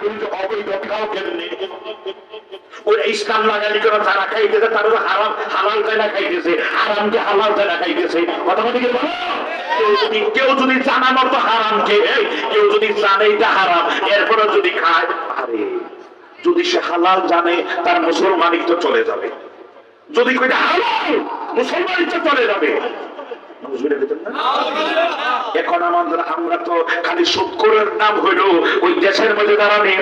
কিন্তু অবৈধ খাও কেমনি? ওই ইসলাম লাগালি করে যারা খাইতেছে তারা তো হারাম হালাল জায়গা খাইতেছে, হারামকে হালাল জায়গা খাইতেছে। কথা বলতে গেলে কেউ যদি জানা মতো হারাম খেয়ে, কেউ যদি জানে এটা হারাম এরপরে যদি খায়, আরে যদি সে হালাল জানে তার মুসলমানিত্ব চলে যাবে। যদি কইটা হালাল মুসলমানিত্ব চলে যাবে। এখন আমাদের আমরা তো খালি শুকরের নাম হইল ওই দেশের মধ্যে তারা নিয়ে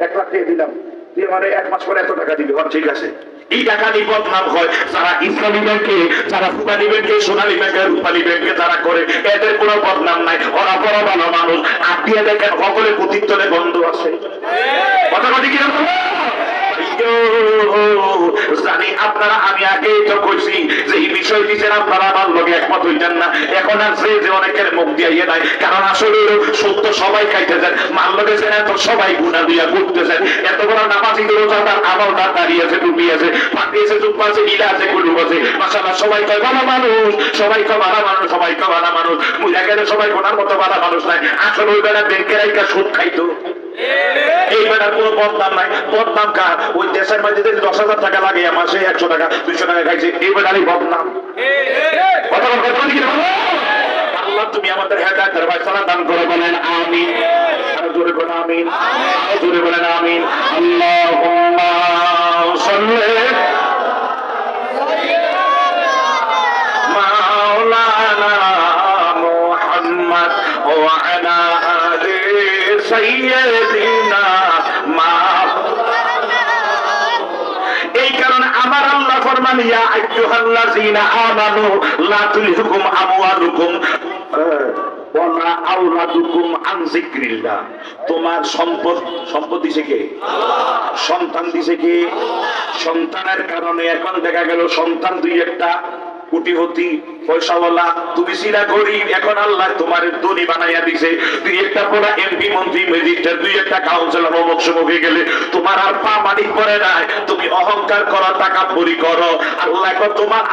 1 লাখ দিয়ে দিলাম, দিয়ে মানে 1 মাস পরে এত টাকা দিবি, ঠিক আছে। এই টাকা নিয়ে বদনাম হয় যারা ইসলামী ব্যাংকে, যারা ফুটানি ব্যাংকে, সোনালী ব্যাংকে, রূপালী ব্যাংকে যারা করে, এদের কোনো বদনাম নাই। ওরা বড় ভালো মানুষ। আত্মীয় দেখেন সকলে প্রতিত্তরে বন্ধ আছে। কথা কথা কিনা জানি আপনারা, আমি আগেই তো কইছি যে এই বিষয়টি যেন আপনারা আমার লোকে একমত হইতেন না। এখন আর যে অনেকের মুখ দিয়ে নাই, কারণ আসলে সত্য সবাই খাইতেছেন, মান লোকেছেন এত সবাই গুণা দিয়া করতেছেন। এত বড় নামাজি রোজাদার আমলদার দাঁড়িয়েছে, টুপিয়েছে, পাঠিয়েছে, জুব্বা আছে, ইলা আছে, কুলুম আছে, মাশাআল্লাহ সবাই কয় ভালো মানুষ, সবাই কয় ভালো মানুষ, সবাই কয় ভালো মানুষ। মুইরা গেলে সবাই কোনার মতো ভালো মানুষ নাই। আসলে ওই বেলা ব্যাংকের একটা সুদ খাইতো। এই বেটার কোনো বদনাম নাই। বদনাম কার? ওই দেশের মধ্যে 10,000 টাকা লাগে মাসে 100 টাকা 200 টাকা খাইছে, এই বেটারই বদনাম। আল্লাহ তুমি আমাদের হেদায়েতের ফয়সালা দান করে, বলেন আমিন। আরো জোরে বলেন আমিন, আরো জোরে বলেন আমিন। আল্লাহুম্মা সাল্লি মাওলানা মুহাম্মদ ওয়া আলা আলি সাইয়্যিদিনা মা। এই কারণে আমার আল্লাহ ফরমান, ইয়া আইয়ুহাল্লাযীনা আমানু লা তুলহিকুম আমওয়ালুকুম ওয়ালা আওলাদুকুম আন যিকরিল্লাহ। তোমার সম্পদ দিছে কে? সন্তান দিছে কে? সন্তানের কারণে এখন দেখা গেল সন্তান 2-1টা কোটিপতি পয়সাওয়ালা, তুমি ছিলা গরিব, এখন আল্লাহ তোমার ধনী বানাইয়া দিছে। 2-1টা পড়া এমপি মন্ত্রী ম্যাজিস্ট্রেট, 2-1টা কাউন্সিলর অমুক সমুখে গেলে তোমার আর পা মানিক পড়ে নাই। তুমি অহংকার করো, তাকাব্বুরি করো। আল্লাহ তোমার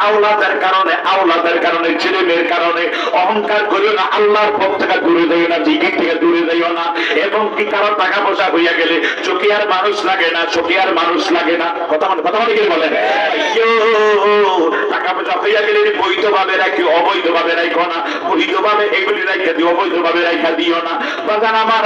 আওলাদের কারণে ছেলে মেয়ের কারণে অহংকার করিও না, আল্লাহর পথ থেকে দূরে যাইও না, জিকির থেকে দূরে যাইও না। এবং কি কারো টাকা পয়সা হইয়া গেলে চোখে আর মানুষ লাগে না, চোখে আর মানুষ লাগে না। কথা বলে কি বলেন? টাকা পয়সা হইয়া গেলে বৈধভাবে রাখি, অবৈধভাবে রাখো না। বৈধভাবে এগুলি রাখা দিও, অবৈধভাবে রাখা দিও না। বাজান আমার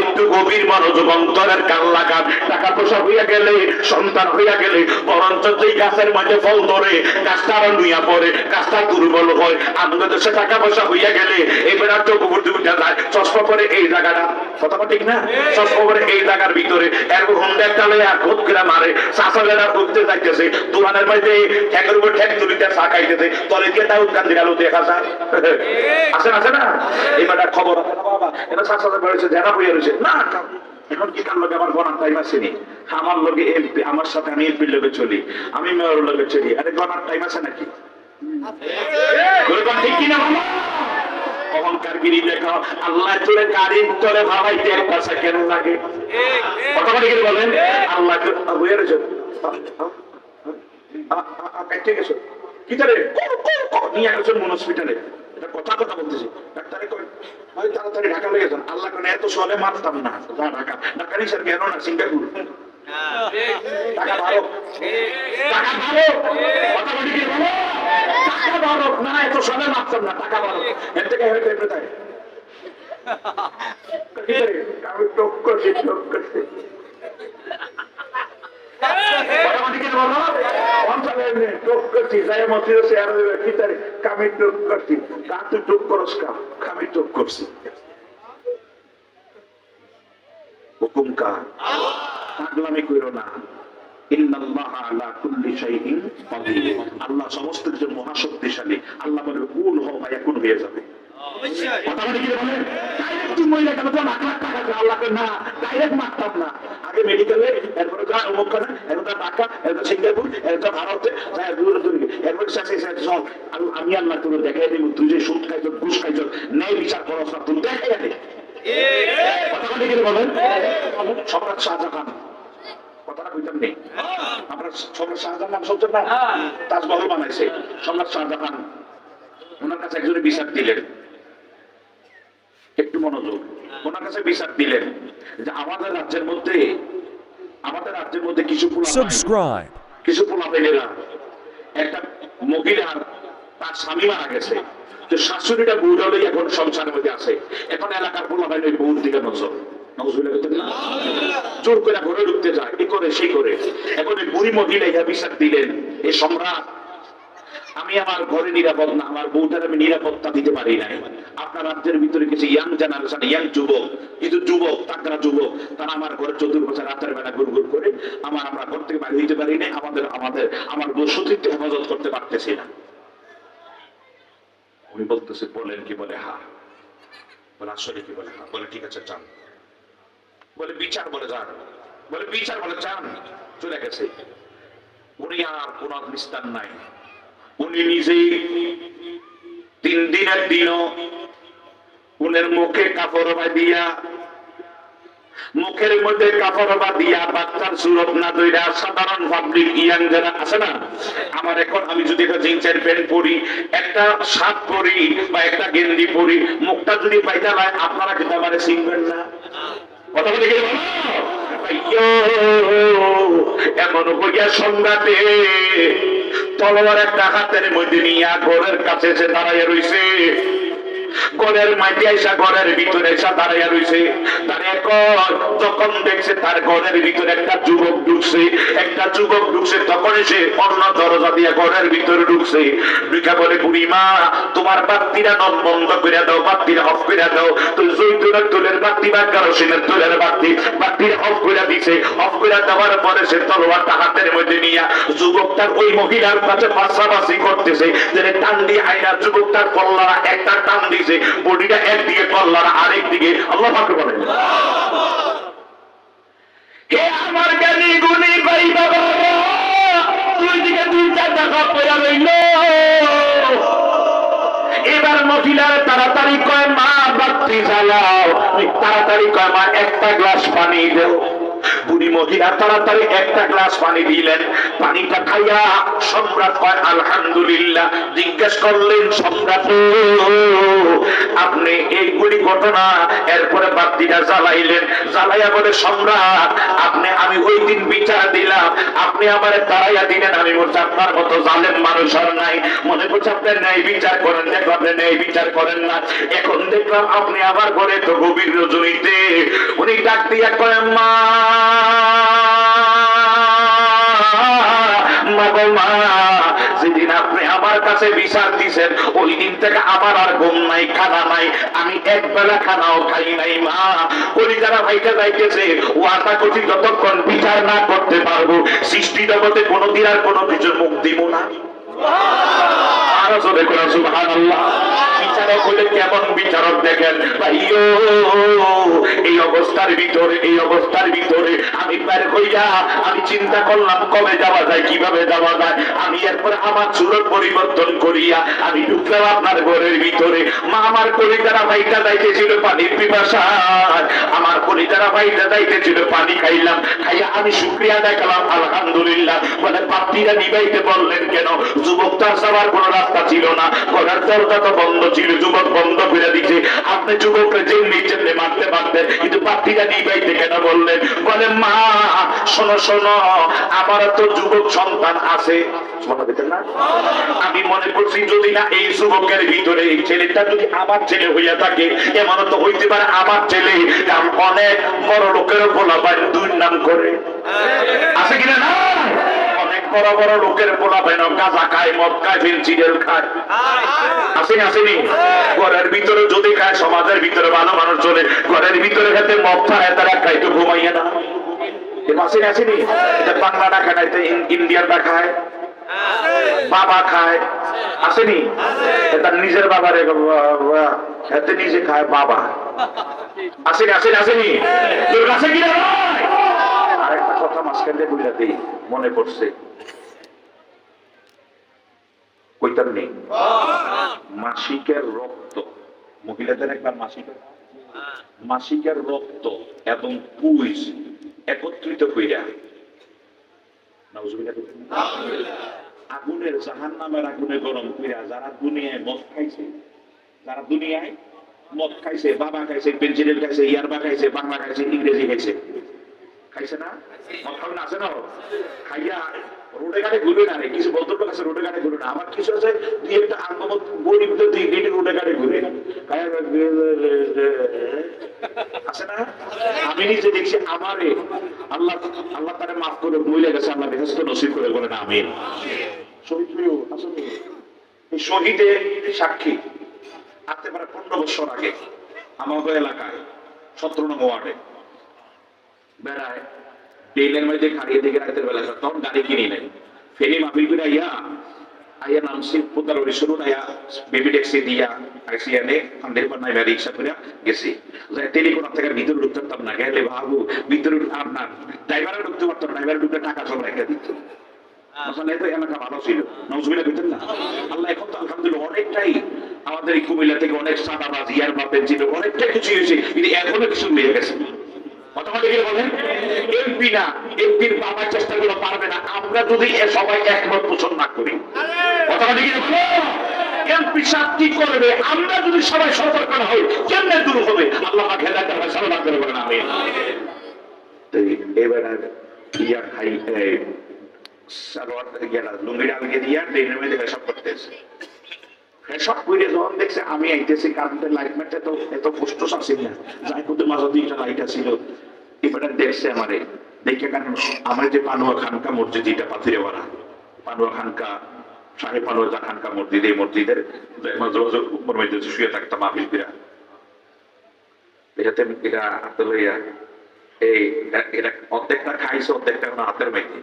একটু গভীর মনোযোগ, অন্তরের কান লাগান। টাকা পয়সা হইয়া গেলে, সন্তান হইয়া গেলে, বরঞ্চ যেই গাছের মধ্যে ফল ধরে গাছটা আরো নুইয়া পড়ে, গাছটা দুর্বল হয়। আমাদের দেশে টাকা পয়সা হইয়া গেলে এবার আর চোখ উপর উঠে যায়, চশমা পরে এই জায়গাটা, কথা ঠিক না? চশমা পরে এই জায়গার ভিতরে এরকম হুন্ডা একটা লয়ে আর ঘোট করে মারে, চাষালেরা উঠতে যাইতেছে, দোকানের মধ্যে ঠ্যাকের উপর ঠ্যাক তুলিতে চা খাইতেছে, তলে দিয়ে তাও গান্ধীর আলো দেখা যায়। আছে না? এবার খবর বাবা এটা চাষা বেড়েছে, জেনা বইয়া রয়েছে না। এখন কি কার লোক আমার গণার টাইম আসেনি? আমার লোকে এমপি, আমার সাথে আমি এমপির লোকে চলি, আমি মেয়র লোকে চলি। আরে গণার টাইম আছে নাকি? ঠিক কিনা? অহংকার গিরি দেখো, আল্লাহ চলে গাড়ির তলে ভাবাইতে 1 সেকেন্ড লাগে। কথা বলেন আল্লাহ হয়ে রয়েছে কি তারে নিয়ে গেছেন মন হসপিটালে। এটা কথা বলতেছি, ডাক্তারে কয় ভাই তাড়াতাড়ি ঢাকা লেগে যান। আল্লাহ কেন এত সহলে মারতাম না, ঢাকা নিয়ে স্যার গেল না সিঙ্গাপুর। টাকা ভালো, টাকা ভালো, কথা বলি কি ভালো, টাকা ভালো না, এত সহলে মারতাম না, টাকা ভালো। এর থেকে হয়তো এমনি তাই আমি টক করছি আল্লাহ সমস্ত কিছু মহাশক্তিশালী। আল্লাহ বলে কুল হও ভাইয়া কুল হয়ে যাবে। আগে মেডিকেলে, এরপরে ঢাকা, সিঙ্গাপুর, ভারতে, আমি আল্লাহ তোর দেখাই দেব তুই যে সুদ খাইছ, ঘুষ খাইছ, ন্যায় বিচার করস না, তুই দেখাই দে। বলেন সম্রাট শাহজাহান, কথাটা কইতাম নেই, আমরা সম্রাট শাহজাহান নাম শুনছেন না? তাজমহল বানাইছে সম্রাট শাহজাহান। ওনার কাছে একজনে বিচার দিলেন, একটু মনোযোগ। ওনার কাছে বিচার দিলেন যে আমাদের রাজ্যের মধ্যে কিছু পোলাপাইনেরা একটা মহিলার তার স্বামী মারা গেছে, তো শাশুড়িটা বউটা লই এখন সংসারের মধ্যে আছে। এখন এলাকার পোলাপাইন ওই বউর দিকে নজর জোর করে ঘরে ঢুকতে যায়, এ করে সেই করে। এখন ওই বুড়ি মহিলা ইহা বিচার দিলেন, এ সম্রাট আমি আমার ঘরে নিরাপদ না, আমার বউটার আমি নিরাপত্তা দিতে পারি নাই। আপনার রাজ্যের ভিতরে কিছু ইয়াং জেনারেশন, ইয়াং যুবক, কিছু যুবক, তাকড়া যুবক, তারা আমার ঘরে 14 বছর রাতের বেলা গুড়গুড় করে আমরা ঘর থেকে বাইরে হইতে পারি না, আমার বউ সতীত্ব হেফাজত করতে পারতেছি না। উনি বলতেছে বলেন কি? বলে হ্যাঁ। বলে আসলে কি? বলে হ্যাঁ। বলে ঠিক আছে যান। বলে বিচার? বলে যান। বলে বিচার? বলে যান। চলে গেছে। উনি আর কোন নিস্তার নাই। উনি নিজেই 3 দিনের দিনও উনের মুখে কাপড় বাঁধিয়া, মুখের মধ্যে কাপড় বাঁধিয়া বাচ্চার সুরত না দইরা সাধারণ পাবলিক ইয়াং যারা আছে না, আমার এখন আমি যদি একটা জিন্সের প্যান্ট পরি, একটা শার্ট পরি বা একটা গেঞ্জি পরি, মুখটা যদি পাইতে হয়, আপনারা কিন্তু আমার চিনবেন না। কথা বলে গেল এমন হইয়া সংঘাতে তলোয়ার একটা হাতের মধ্যে নিয়ে ঘরের কাছে এসে দাঁড়াইয়া রইছে। ঘরের মাঝে আইসা ঘরের ভিতরে এসে দাঁড়াইয়া রইছে। দাঁড়িয়ে যখন দেখছে তার ঘরের ভিতরে একটা যুবক ঢুকছে, তখন এসে অন্য দরজা দিয়ে ঘরের ভিতরে ঢুকছে। ঢুকা বলে বুড়িমা তোমার বাতিরা নন বন্ধ করে দাও, বাতিরা অফ করে দাও। তো জৈতুনের তোলের বাতি বা কেরোসিনের তোলের বাতিরা অফ করে দিছে। অফ করে দেওয়ার পরে সে তলোয়ারটা হাতের মধ্যে নিয়ে যুবকটার ওই মহিলার কাছে পাশাপাশি করতেছে। টান দিয়ে আইনা যুবকটার কল্লারা একটা টান দিছে, বডিটা একদিকে কল্লারা আরেক দিকে। আল্লাহু আকবার বলেন। হে আমার জ্ঞানী গুণী ভাই বাবা, দুই দিকে 2-4 টাকা পড়া রইল। এবার মহিলার তাড়াতাড়ি কয় মা বাতি জ্বালাও, তাড়াতাড়ি কয় মা একটা গ্লাস পানি দেও। বুড়ি মহিলা তাড়াতাড়ি একটা গ্লাস পানি দিলেন। পানিটা খাইয়া সম্রাট কয় আলহামদুলিল্লাহ। জিজ্ঞেস করলেন সম্রাট আপনি এইগুলি ঘটনা, এরপরে বাতিটা জ্বালাইলেন। জ্বালাইয়া বলে সম্রাট আমি ওই দিন বিচার দিলাম, আপনি আমার তাড়াইয়া দিলেন, আমি বলছি আপনার মতো জালেম মানুষ আর নাই। মনে করছে আপনি ন্যায় বিচার করেন, দেখো আপনি ন্যায় বিচার করেন না। এখন দেখলাম আপনি আমার ঘরে তো গভীর রজনীতে। উনি ডাক দিয়া করেন মা যেদিন আপনি আমার কাছে বিচার দিছেন ওই দিন থেকে আমার আর ঘুম নাই, খানা নাই, আমি এক বেলা খানাও খাই নাই মা। ওই যারা ভাইটা যাইতেছে ও আশা করছি যতক্ষণ বিচার না করতে পারবো সৃষ্টি জগতে কোনোদিন আর কোনো কিছুর মুখ দিব না। আরো জোরে করে সুবহানাল্লাহ। বিচারক হলে কেমন বিচারক দেখেন ভাইও, এই অবস্থার ভিতরে আমি বের হইয়া আমি চিন্তা করলাম কবে যাওয়া যায়, কিভাবে যাওয়া যায়। আমি এরপরে আমার চুলোর পরিবর্তন করিয়া আমি ঢুকলাম আপনার ঘরের ভিতরে। মা আমার কলিজারা ভাইটা যাইতেছিল পানির পিপাসায়, আমার কলিজারা ভাইটা যাইতেছিল পানি খাইলাম। খাইয়া আমি শুকরিয়া দেখালাম আলহামদুলিল্লাহ। বলে বাতিরা নিবাইতে বললেন কেন? যুবকটার যাওয়ার কোন রাস্তা ছিল না, ঘরের দরজা তো বন্ধ ছিল, যুবক বন্ধ করে দিচ্ছে। আপনি যুবককে যেমনি মারতে পারতেন, কিন্তু বাতিরা নিবাইতে কেন বললেন? বলে মা শোনো আমার তো যুবক সন্তান আছে, আমি মনে করছি যদি না এই যুবকের ভিতরে এই ছেলেটা যদি আমার ছেলে হইয়া থাকে, এমন তো হইতে পারে আমার ছেলে, কারণ অনেক বড় লোকের পোলাপান 2 নাম করে আছে কিনা না? অনেক বড় বড় লোকের পোলাপান গাঁজা খায়, মদ খায়, ফেন্সিডেল খায়, আসেনি? ঘরের ভিতরে যদি খায়, সমাজের ভিতরে ভালো মানুষ চলে, ঘরের ভিতরে খেতে মদ খায়, তারা খাইতে ঘুমাইয়া না। আসেনি? বাংলাটা খায়, ইন্ডিয়ানটা খায়, বাবা খায়, আসেনি? তার নিজের বাবারে এতে নিজে খায় বাবা, আসেনি? আসেনি? আছে কিনা? আরেকটা কথা মাঝখানে বুঝা দিই, মনে পড়ছে, কইতাম নেই। মাসিকের রক্ত, মহিলাদের একবার মাসিকের রক্ত এবং পুষ একত্রিত কইরা আগুনের জাহান্নামের আগুনে গরম কইরা যারা দুনিয়ায় মদ খাইছে, যারা দুনিয়ায় মদ খাইছে, বাবা খাইছে, পেন্সিল খাইছে, ইয়ারবা খাইছে, বাংলা খাইছে, ইংরেজি খাইছে, খাইছে না? মদ খাবে না, আছে না? খাইয়া রোডে ঘাটে ঘুরবে না রে, কিছু বলতে কাছে রোডে ঘাটে ঘুরে না। আমার কিছু আছে দুই একটা আঙ্গমত গরিবদের দুই গেটে রোডে ঘাটে ঘুরে আছে না? আমি নিজে দেখছি আমারে আল্লাহ আল্লাহ তারে মাফ করে মহিলা গেছে, আল্লাহ বেহেশত নসিব করে বলেন আমিন। শহীদ প্রিয় আসলে এই শহীদের সাক্ষী আজকে প্রায় 15 বছর আগে আমাদের এলাকায় 17 নং ওয়ার্ডে বেড়ায় ট্রেনের মধ্যে খাড়িয়ে দিকে রাতের বেলা, তখন গাড়ি কিনি নাই, ফেরি মাফিল করে আইয়া নামছি পুতার ওই শুরু আইয়া বেবি ট্যাক্সি দিয়া আইসিয়ানে আমাদের পর নাইবা রিক্সা করে গেছি। টেলিফোন থেকে ভিতরে ঢুকতে পারতাম না, গেলে বাবু ভিতরে আপনার ড্রাইভারে ঢুকতে পারতাম না, ড্রাইভারে ঢুকতে টাকা সব রেখে দিত। আসলে এত এলাকা ভালো ছিল, নজমিলা পেতেন না। আল্লাহ এখন তো আলহামদুলিল্লাহ অনেকটাই আমাদের এই কুমিল্লা থেকে অনেক সাদাবাজ ইয়ার বাপের ছিল, অনেকটাই কিছু হয়েছে, কিন্তু এখনো কিছু হয়ে গেছে। এমপি না, এমপির বাবার চেষ্টা করে পারবে না আমরা যদি সবাই একমত পোষণ না করি। এমপি সাহেব কি করবে আমরা যদি সবাই সতর্ক না হই, কেমনে দূর হবে? আল্লাহ পাক হেদায়েত দান সালাম করে বলেন আমিন। তো এবারে ইয়া খাই সালোয়ার গেলা লুঙ্গি ডালকে দিয়া ট্রেনের মধ্যে সব করতেছে, সব করে যখন দেখছে আমি আইতেছি, কারেন্টের লাইট মারতে তো এত কষ্ট আসছিল না, যাই করতে মাঝে দুইটা লাইট আছিল, এবারে দেখছে আমারে দেখে, কারণ আমার যে পানুয়া খানকা মসজিদ, যেটা পাথিরে বাড়া পানুয়া খানকা, সাহেব পানুয়া খানকা মসজিদ, এই মসজিদের মাঝে মাঝে উপর মধ্যে শুয়ে থাকতাম মাহফিল কইরা, এটাতে এটা হাতে লইয়া এই এটা অর্ধেকটা খাইছে, অর্ধেকটা এখন হাতের মধ্যে।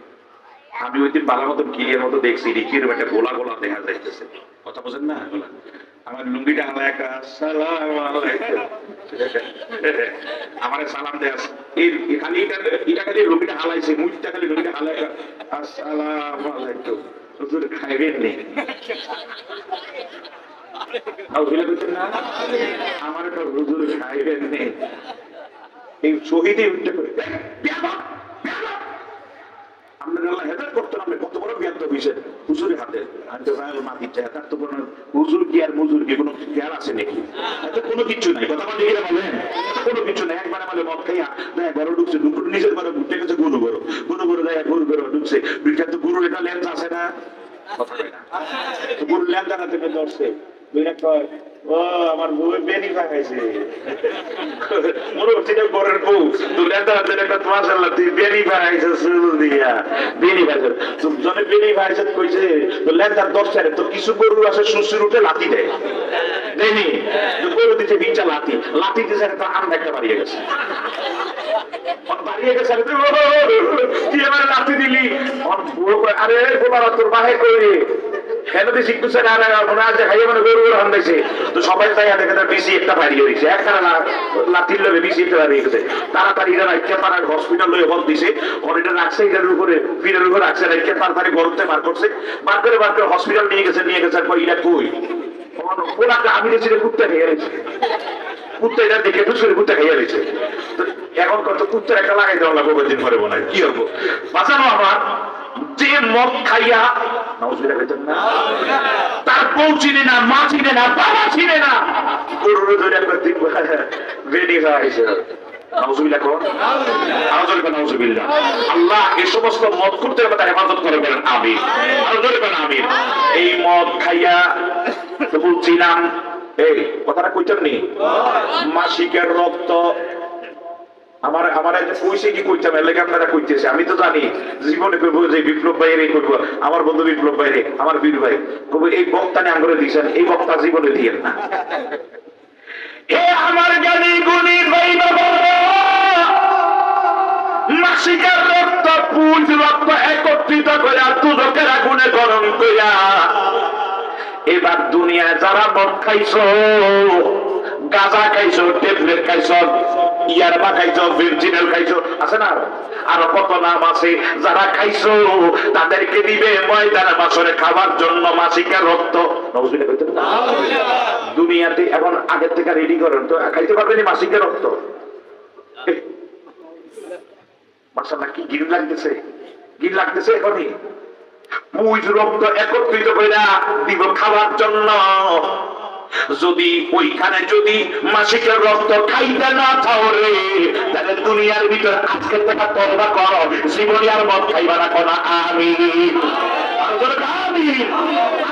আমি ওই দিন বালা মতন ক্লিয়ার মতো দেখছি রিকির একটা গোলা গোলা দেখা যাইতেছে, কথা বোঝেন না? আমার লুঙ্গিটা হালা একটা আমার সালাম দেয়, খালি এটা খালি লুঙ্গিটা হালাইছে, মুখটা খালি লুঙ্গিটা হালাই আসসালামু আলাইকুম, হুজুর খাইবেন নেই আমার একটা হুজুর খাইবেন নেই। এই শহীদে উঠতে করে কত বড় জ্ঞান তো বিষয় হুজুরের হাতে, মাটির চায় তার তো কোনো হুজুর কি আর মজুর কি কোনো জ্ঞান আছে নাকি? এত কোনো কিছু নাই, কথা বলতে গেলে বলেন কোনো কিছু নাই। একবার আমাদের মদ খাইয়া দেয় বড় ঢুকছে, নিজের বড় ঢুকতে গেছে গুরু বড় দেয়, গুরু বড় ঢুকছে, বিখ্যাত গুরু এটা লেন্স আছে না, কথা কয় না, গুরু লেন্স জানাতে ধরছে, ও আমার বউ বেনি খাইছে বরের বউ তুই মাসাল্লাহ তুই বেনি খাইছে শুরু দিয়া বেনি খাইছে জনে বেনি খাইছে কইছে তো লেন্দার 10 টারে তো কিছু গরু আছে সুসির উঠে লাথি দেয় দেয়নি, গরু দিতে বিচা লাথি দিছে একটা আম একটা বাড়িয়ে গেছে, বাড়িয়ে গেছে তুই আমার লাথি দিলি, আরে বলার তোর বাহে করি খেলাতে শিখতেছে না, মনে আছে খাইয়ে মানে গরু গরু হান্দাইছে, তো সবাই তাই দেখে তার বিসি একটা বাড়িয়ে হয়েছে, একখানা লাঠির লোভে বিসি একটা বাড়িয়ে গেছে, তাড়াতাড়ি এরা রাখতে পারার হসপিটাল লয়ে হল দিছে, এটা রাখছে এটার উপরে ফিরের উপরে রাখছে, রাখতে তাড়াতাড়ি গরমতে বার করছে, বার করে হসপিটাল নিয়ে গেছে এটা কই ওনাকে আমি দেখছি কুত্তা খেয়ে গেছে, কুত্তা এটা দেখে ফুসুরে কুত্তা খেয়ে গেছে, এখন কত কুত্তার একটা লাগাই দেওয়া লাগবো দিন পরে মনে হয় কি হবো বাঁচানো আমার যে মদ খাইয়া তার বউ চিনে না, মা চিনে না, বাবা চিনে না, আল্লাহ এই সমস্ত মদ করতে হেফাজত করে বলেন আমিন। আমিন। এই মদ খাইয়া তো বলছিলাম এই কথাটা কইতেন নি মাসিকের রক্ত আমার কইছে কি কইতাম এর লাগে আপনারা কইতেছে, আমি তো জানি জীবনে কইব যে বিপ্লব ভাইয়ের কইব, আমার বন্ধু বিপ্লব ভাইরে আমার বীর ভাই কইব এই বক্তানে আঙ্গুরে দিয়েছেন, এই বক্তা জীবনে দিয়েন না। এ আমার জ্ঞানী গুণী ভাই বাবা, মাসিকের রক্ত পুজ রক্ত একত্রিত করে দুদকের আগুনে গরম কইরা এবার দুনিয়ায় যারা মদ খাইছো, গাঁজা খাইছো, ট্যাবলেট খাইছো, ইয়ারবা খাইছো, ভির্জিনাল খাইছো, আছে না আরো কত নাম আছে, যারা খাইছো তাদেরকে দিবে ময়দানে বাসরে খাবার জন্য মাসিকের রক্ত। দুনিয়াতে এখন আগের থেকে রেডি করেন তো খাইতে পারবেন মাসিকের রক্ত। মাশাআল্লাহ কি গির লাগতেছে, গির লাগতেছে এখনই পুজ রক্ত একত্রিত করে দিব খাবার জন্য। যদি ওইখানে যদি মাসিকের রক্ত খাইতে না থাও রে, তাহলে দুনিয়ার ভিতরে আজকের থেকে তওবা করো, জীবনে আর মদ খাইবা না কোন। আমিন। আমিন।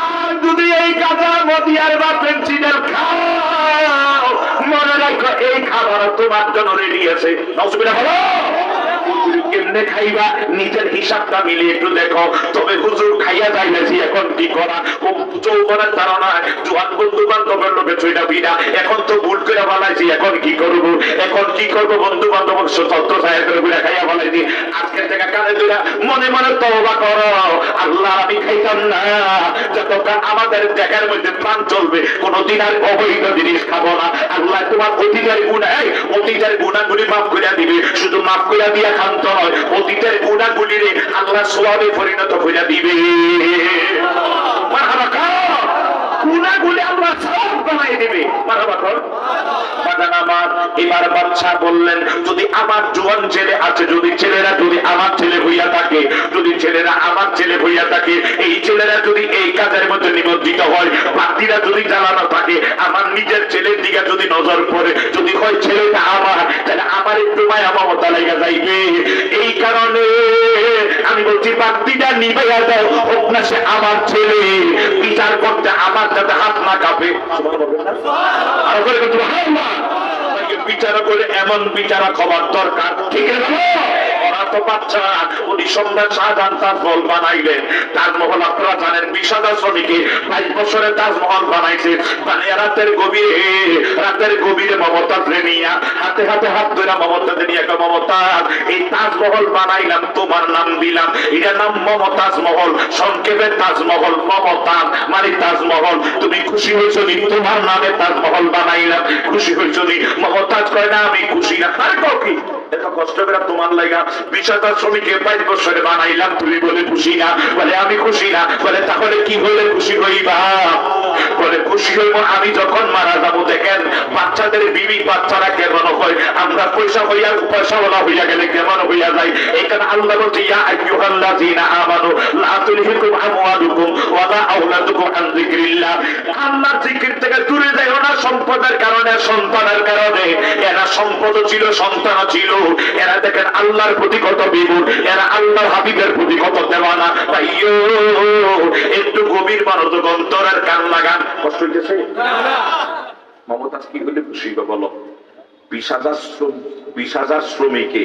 আর যদি এই গাঁজা মদিয়ার বা পেন্সিলের খাও, মনে রাখো এই খাবার তোমার জন্য রেডি আছে। নাউজুবিল্লাহ বলো। কেমনে খাইবা নিজের হিসাবটা মিলে একটু দেখো। তবে হুজুর খাইয়া যাইলেছি, এখন কি করা? ও যৌবনের ধারণা, জোয়ান বন্ধু বান্ধবের লোকে চইটা বিনা, এখন তো ভুল করে ফেলাইছি, এখন কি করবো? এখন কি করবো? বন্ধু বান্ধব তত্ত্ব সাহেবের বিনা খাইয়া ফেলাইছি। আজকের থেকে কানে দুইটা মনে মনে তওবা করো, আল্লাহ আমি খাইতাম না, যতক্ষণ আমাদের জায়গার মধ্যে প্রাণ চলবে কোনদিন আর অবৈধ জিনিস খাবো না। আল্লাহ তোমার অতীতের গুণা, অতীতের গুণাগুলি মাফ করে দিবে। শুধু মাফ করে দিয়া খান্ত নয়, অতীতের গুণাগুলিরে আল্লাহ সওয়াবে পরিণত করে দিবে। মারহাবা কর। গুণাগুলি আল্লাহ সওয়াব বানাই দিবে। মারহাবা কর। বাদান আমার, এবার বাদশা বললেন, যদি আমার জোয়ান ছেলে আছে, যদি ছেলেরা যদি আমার ছেলে হইয়া থাকে, যদি ছেলেরা আমার ছেলে হইয়া থাকে, এই ছেলেরা যদি এই কাজের মধ্যে নিমজ্জিত হয়, বাকিরা যদি জ্বালানো থাকে, আমার নিজের ছেলের দিকে যদি নজর পড়ে, যদি হয় ছেলেটা আমার, তাহলে আমার একটু মায়া মমতা লেগে যাইবে। এই কারণে আমি বলছি বাকিটা নিভাইয়া দাও, হোক না সে আমার ছেলে, বিচার করতে আমার যাতে হাত না কাঁপে। আর করে কিন্তু বিচার করে এমন বিচারা খবর দরকার, ঠিক আছে? ওরা তো বাচ্চা, উনি সম্রাট শাহজাহান তাজমহল বানাইলেন। তাজমহল আপনারা জানেন 20,000 শ্রমিকে 22 বছরে তাজমহল বানাইছে। বানিয়ে রাতের গভীরে মমতাজ নিয়া হাতে হাতে হাত ধরে মমতাজ নিয়ে মমতাজ, এই তাজমহল বানাইলাম, তোমার নাম দিলাম, এটার নাম মমতাজ মহল, সংক্ষেপে তাজমহল। মমতাজ মানে তাজমহল। তুমি খুশি হয়েছ নি? তোমার নামে তাজমহল বানাইলাম, খুশি হয়েছ নি? মমতাজ কয় না আমি খুশি না। আরে কি এত কষ্ট করে তোমার লাগা 20,000 শ্রমিকে 22 বছরে বানাইলাম, তুমি বলে খুশি না? বলে আমি খুশি না। বলে তাহলে কি হলে খুশি হইবা? বলে খুশি হইব আমি যখন মারা যাবো। দেখেন বাচ্চাদের বিবি বাচ্চারা কেমন হয়, আমরা পয়সাওয়ালা হইয়া গেলে কেমন হইয়া যায়। এখানে আল্লাহ বলছে, ইয়া আইয়ুহাল্লাযীনা আমানু লা তুলহিকুম আমওয়ালুকুম ওয়া লা আওলাদুকুম আন যিকরিল্লাহ। আল্লাহর জিকির থেকে দূরে যাইও না, সম্পদের কারণে, সন্তানের কারণে। এরা সম্পদ ছিল, সন্তান ছিল, এরা দেখেন আল্লাহর প্রতি কত বিমূঢ়, এরা আল্লাহর হাবিবের প্রতি কত দেওয়ানা। ভাইও একটু গভীর মনোযোগ, অন্তরের কান লাগান। কষ্ট হইতেছে? মমতাজ কি হলে খুশি বলো? 20,000 শ্রমিকে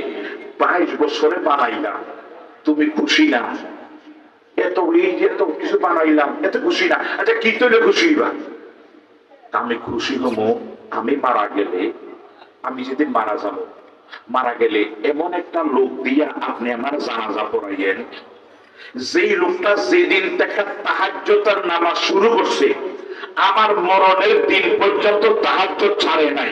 22 বছরে বানাইলাম, তুমি খুশি না? এত এই যে এত কিছু বানাইলাম, এত খুশি না? আচ্ছা কি তৈলে খুশি বা? আমি খুশি হবো আমি মারা গেলে, আমি যেদিন মারা যাবো, মারা গেলে এমন একটা লোক দিয়া আপনি আমার জানাজা পড়াইয়েন, যেই লোকটা যেদিন থেকে তাহাজ্জুদের নামাজ শুরু করছে, আমার মরণের দিন পর্যন্ত তাহাজ্জুদ ছাড়ে নাই।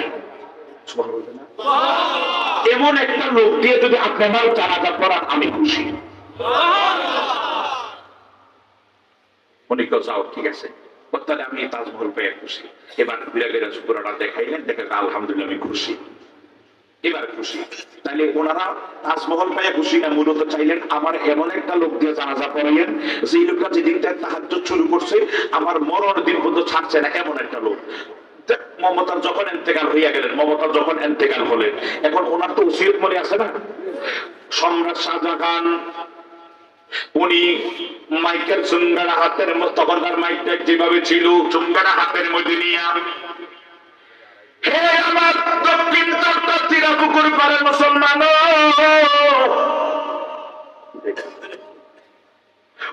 এমন একটা লোক দিয়ে যদি আপনি আমার জানাজা পড়ান, আমি খুশি। উনি কেউ যাও, ঠিক আছে, তাহলে আমি তাজমহল পেয়ে খুশি। এবার বিরাগের পুরাটা দেখাইলেন, দেখে আলহামদুলিল্লাহ আমি খুশি, এবার খুশি। তাহলে ওনারা তাজমহল পেয়ে খুশি না, মূলত চাইলেন আমার এমন একটা লোক দিয়ে জানাজা পড়াইলেন, যে লোকটা যেদিন তাহাজ্জুদ শুরু করছে আমার মরণ দিন পর্যন্ত ছাড়ছে না, এমন একটা লোক। মমতাজ যখন ইন্তেকাল হইয়া গেলেন, মমতাজ যখন ইন্তেকাল হলেন, এখন ওনার তো ওসিয়ত মনে আছে না? সম্রাট শাহজাহান উনি মাইকেল চুঙ্গারা হাতের, তখনকার মাইকটা যেভাবে ছিল, চুঙ্গারা হাতের মধ্যে নিয়ে, হে আমার দক্ষিণ চিরা পুকুর পাড়ের মুসলমান,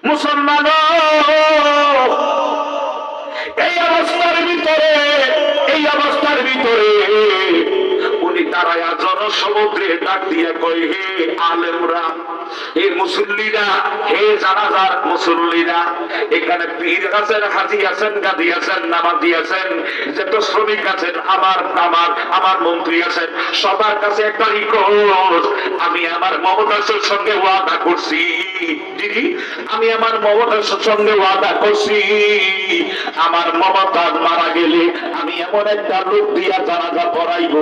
মুসলমান এই অবস্থার ভিতরে উনি দাঁড়ায়া জনসমুদ্রে ডাক দিয়ে কয়, হে আলেমরা, হে মুসল্লিরা, হে জানাজার মুসল্লিরা, এখানে পীর আছেন, হাজি আছেন, গাদি আছেন, নামাজি আছেন, যত শ্রমিক আছেন, আমার মন্ত্রী আছেন, সবার কাছে একটা রিকোয়েস্ট, আমি আমার মমতাজের সঙ্গে ওয়াদা করছি, দিদি আমি আমার মমতাজের সঙ্গে ওয়াদা করছি, আমার মমতাজ মারা গেলে আমি এমন একটা লোক দিয়া জানাজা পড়াইব,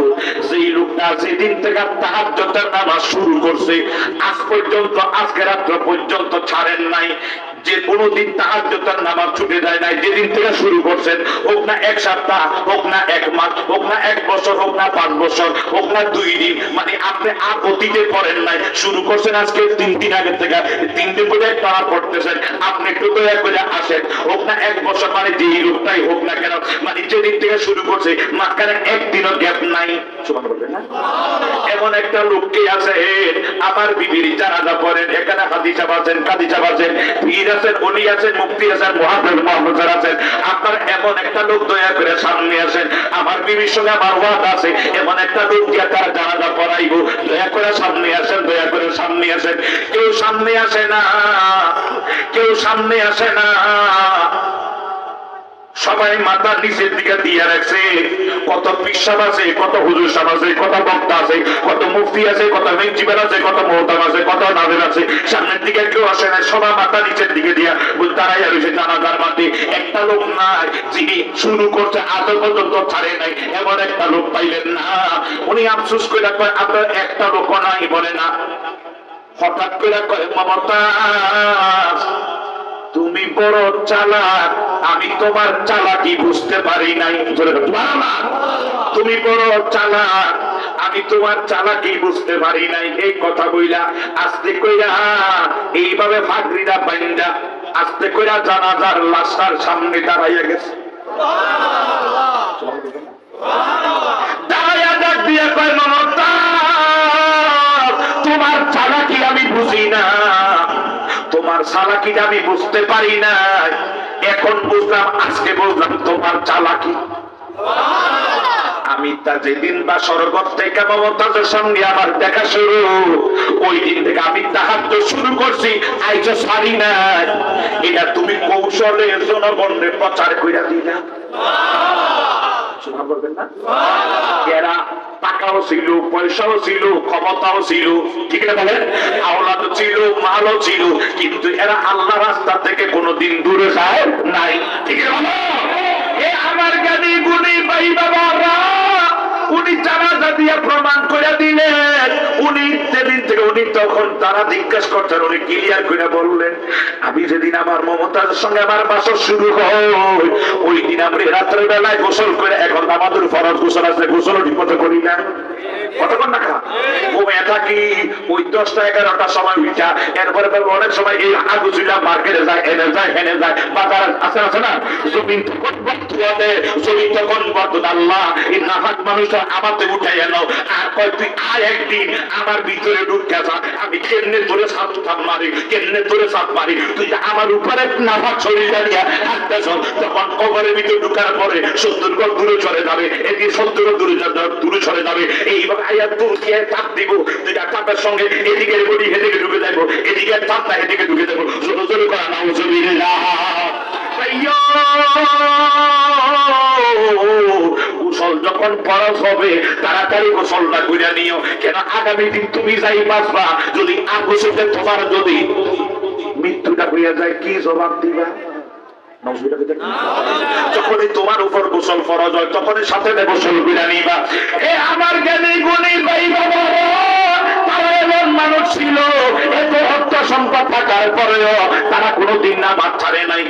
যেই লোকটা যেদিন থেকে তাহাজ্জুদের নামাজ শুরু করছে আজ পর্যন্ত, আজকে রাত্র পর্যন্ত ছাড়েন নাই। যে কোনোদিন তাহাজ্জুদের নামাজ ছুটে যায় নাই, যেদিন থেকে শুরু করছেন, হোক না এক সপ্তাহ, হোক না এক মাস, হোক না এক বছর, হোক না 5 বছর, হোক না 2 দিন, মানে আপনি আর অতীতে পড়েন নাই, শুরু করছেন আজকে 3 দিন আগে থেকে, 3 দিন পরে তারা পড়তেছেন, আপনি একটু দয়া করে আসেন, হোক না 1 বছর, মানে যেই লোকটাই হোক না কেন, মানে যেদিন থেকে শুরু করছে মাঝখানে একদিনও গ্যাপ নাই। সুবহানাল্লাহ না? এমন একটা লোককে আছে, আমার বিবির জানাজা পড়েন, এখানে হাদিসা আছেন, কাদিসা আছেন, পীর আছেন, ওলি আছেন, মুফতি আছেন, মুহাদ্দিস মুহাদ্দিস আছেন, আপনার এমন একটা লোক দয়া করে সামনে আসেন, আমার বিবির সঙ্গে আমার ওয়াদা আছে, এমন একটা লোক দিয়ে তার জানাজা পড়াইবো, দয়া করে সামনে আসেন, দয়া করে সামনে আসেন। কেউ সামনে আসে না, কেউ সামনে আসে না, সবাই মাথা নিচের দিকে দিয়ে রাখছে। কত পিসাব আছে, কত হুজুর সাহেব আছে, কত বক্তা আছে, কত মুফতি আছে, কত প্রিন্সিপাল আছে, কত মোহতাম আছে, কত নাজির আছে, সামনের দিকে কেউ আসে না, সবাই মাথা নিচের দিকে দিয়া দাঁড়াইয়া রয়েছে জানাজার মাঠে। একটা লোক নাই যিনি শুরু করছে আজও পর্যন্ত ছাড়ে নাই, এমন একটা লোক পাইলেন না। উনি আফসোস করে কয় আপনার একটা লোক নাই, বলে না। হঠাৎ করে কয় মমতাজ তুমি বড় চালাক, আমি তোমার চালাকি বুঝতে পারি নাই। তুমি বড় চালাক, আমি তোমার চালাকি বুঝতে পারি নাই। এই কথা বইলা আস্তে কইরা এইভাবে ফাগরিটা বাইন্দা আস্তে কইরা জানাজার লাশটার সামনে দাঁড়াইয়া গেছে। দাঁড়াইয়া ডাক দিয়া কয় মমতাজ তোমার চালাকি আমি বুঝি না, তোমার চালাকি আমি বুঝতে পারি না, এখন বুঝলাম, আজকে বুঝলাম তোমার চালাকি। আমি তা যেদিন বা স্বর্গত থেকে মমতাজের সঙ্গে আমার দেখা শুরু, ওই দিন থেকে আমি তাহাজ্জুদ শুরু করছি, আইজো ছাড়ি না। এটা তুমি কৌশলে জনগণকে প্রচার কইরা দিলা। এরা টাকাও ছিল, পয়সাও ছিল, ক্ষমতাও ছিল, ঠিক না বলেন, আওলাদ ছিল, মালও ছিল, কিন্তু এরা আল্লাহ রাস্তা থেকে কোনোদিন দূরে যায় নাই, ঠিক না? আমার জ্ঞানী গুণী ভাই বাবারা, উনি জানাজা দিয়ে প্রমাণ করে দিলেন। উনি যেদিন থেকে উনি তখন তারা জিজ্ঞেস করছেন, উনি ক্লিয়ার করে বললেন, আমি যেদিন আমার মমতাজের সঙ্গে আমার বাসর শুরু হয়, ওই দিন আমরা রাত্রের বেলায় গোসল করে, এখন আমাদের ফরজ গোসল আছে, গোসলও ঠিকমতো করি না, কতক্ষণ না খা ঘুমিয়ে থাকি, ওই 10টা 11টার সময় উঠা, এরপরে অনেক সময় এই আগুজুলা মার্কেটে যায়, এনে যায়, হেনে যায়, বাজার আছে আছে না, জমিন তখন বর্ত হবে, জমিন তখন বর্ত। আল্লাহ এই নাহাক মানুষ আমাকে উঠাইয়া নাও, আর কয় তুই আয় একদিন আমার ভিতরে ঢুকে যা, আমি কেমনে ধরে সাপ মারি, কেমনে ধরে সাপ মারি, তুই আমার উপরে নাহাক শরীর দাঁড়িয়ে হাঁটতেছ, তখন কবরের ভিতরে ঢুকার পরে 70 গজ দূরে চলে যাবে, এদিকে 70 দূরে চলে যাবে। এইভাবে আয়াত তুলকে চাপ দিব, দুইটা চাপের সঙ্গে এদিকে বডি এদিকে ঢুকে যাবো, এদিকে চাপটা এদিকে ঢুকে যাবো, জোরে জোরে করা নাউজুবিল্লাহ। গোসল যখন ফরজ হবে তাড়াতাড়ি গোসলটা কইরা নিও, কেন আগামী দিন তুমি যাই বাঁচবা, যদি আগোসলে তোমার যদি মৃত্যুটা হইয়া যায়, কি জবাব দিবা? যখনই তোমার উপর গোসল ফরজ হয় তখনই সাথে গোসল কইরা নিবা। এ আমার জ্ঞানী গুণী ভাই বাবারা, তারা এমন মানুষ ছিল, এত অর্থ সম্পদ থাকার পরেও তারা কোনোদিন নামাজ ছাড়ে নাই।